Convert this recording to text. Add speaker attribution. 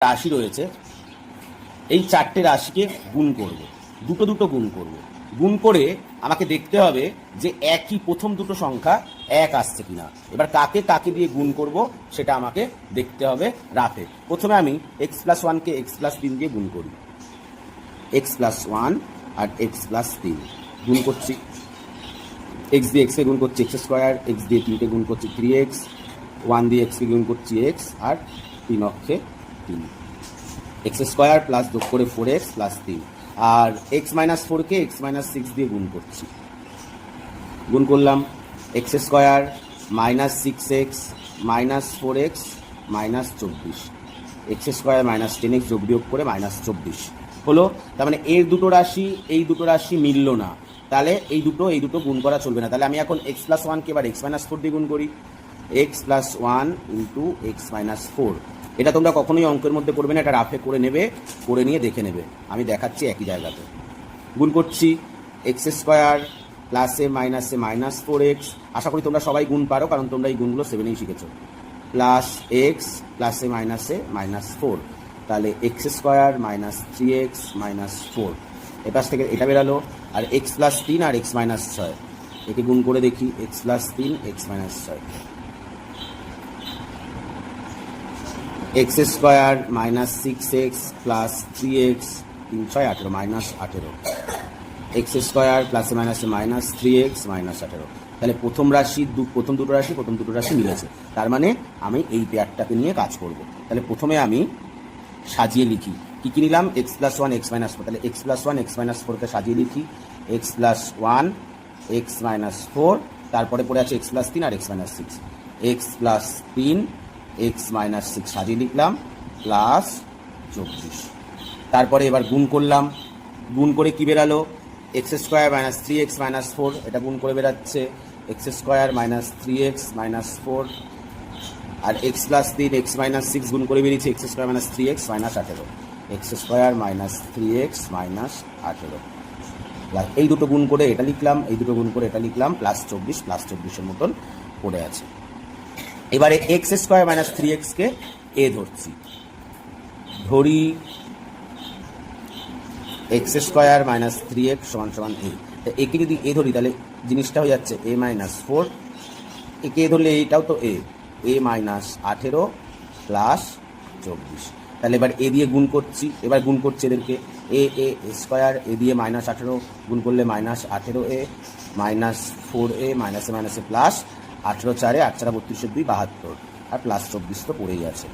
Speaker 1: রাশি রয়েছে, এই চারটে রাশিকে গুণ করব, দুটো দুটো গুণ করব। গুণ করে আমাকে দেখতে হবে যে একই প্রথম দুটো সংখ্যা এক আসছে কিনা। এবার কাকে কাকে দিয়ে গুণ করব সেটা আমাকে দেখতে হবে রাতে। প্রথমে আমি এক্স প্লাস ওয়ানকে এক্স প্লাস তিন দিয়ে গুণ করি। এক্স প্লাস ওয়ান আর এক্স প্লাস তিন গুণ করছি। এক্স দিয়ে এক্সকে গুণ করছি এক্স স্কোয়ার, এক্স দিয়ে তিনকে গুণ করছি 3x, ওয়ান দিয়ে এক্সকে গুণ করছি এক্স, আর তিন অক্ষে তিন। এক্স স্কোয়ার প্লাস যোগ করে 4x প্লাস তিন, আর এক্স মাইনাস ফোরকে এক্স মাইনাস সিক্স দিয়ে গুণ করছি। গুণ করলাম x square minus 6x minus 4x minus 24, x square minus 10x যোগ বিয়োগ করে মাইনাস 24 হলো। তার মানে এর দুটো রাশি এই দুটো রাশি মিলল না, তাহলে এই দুটো গুণ করা চলবে না। তাহলে আমি এখন এক্স প্লাস ওয়ানকে এবার এক্স মাইনাস ফোর দিয়ে গুণ করি। X plus one into x minus four. এটা তোমরা কখনোই অঙ্কের মধ্যে করবে না, এটা রাফে করে নেবে, করে নিয়ে দেখে নেবে। আমি দেখাচ্ছি একই জায়গাতে। গুণ করছি এক্স স্কোয়ার প্লাসে মাইনাসে মাইনাস 4x, আশা করি তোমরা সবাই গুণ পারো কারণ তোমরা এই গুণগুলো 7এই শিখেছো। প্লাস এক্স প্লাসে মাইনাসে মাইনাস 4, তাহলে x square minus 3x minus 4। এপাশ থেকে এটা বেরালো। আর এক্স প্লাস তিন আর এক্স মাইনাস 6, একে গুণ করে দেখি। এক্স প্লাস তিন x minus 6, x square minus 6x plus 3x 3 6 18 minus 18, x square প্লাসে মাইনাসে মাইনাস 3x মাইনাস 18। তাহলে প্রথম দুটো রাশি মিলেছে। তার মানে আমি এই পেয়ারটাকে নিয়ে কাজ করব। তাহলে প্রথমে আমি সাজিয়ে লিখি কী কী নিলাম। X plus one x minus four, তাহলে x plus one x minus ফোরকে সাজিয়ে লিখি। X plus one x minus four, তারপরে পড়ে আছে এক্স প্লাস তিন আর x minus six. X plus তিন এক্স মাইনাস সিক্স সাজিয়ে লিখলাম প্লাস 24। তারপরে এবার গুণ করলাম। গুণ করে কী বেরালো? X square minus 3x minus 4, এটা গুণ করে বেরাচ্ছে x square minus 3x minus 4, আর এক্স প্লাস তিন এক্স মাইনাস সিক্স গুণ করে বেরিয়েছে x square minus 3x minus 18, x square minus 3x minus 18। এই দুটো গুণ করে এটা লিখলাম, এই দুটো গুণ করে এটা লিখলাম, প্লাস 24, প্লাস 24-এর মতন পড়ে আছে। এবারে এক্স স্কোয়ার মাইনাস 3xকে এ ধরছি, ধরি এক্স স্কোয়ার মাইনাস 3x সমান সমান এ। তো একে যদি এ ধরি তাহলে জিনিসটা হয়ে যাচ্ছে এ মাইনাস 4, একে এ ধরলে এইটাও তো এ মাইনাস 18 প্লাস 24। তাহলে এবার এ দিয়ে গুণ করছি, এদেরকে এ স্কোয়ার, এ দিয়ে মাইনাস 18 গুণ করলে মাইনাস 18a মাইনাস 4a মাইনাসে মাইনাসে প্লাস 18 4 8 4 32 2 72, আর প্লাস 24 তো পড়েই আছে।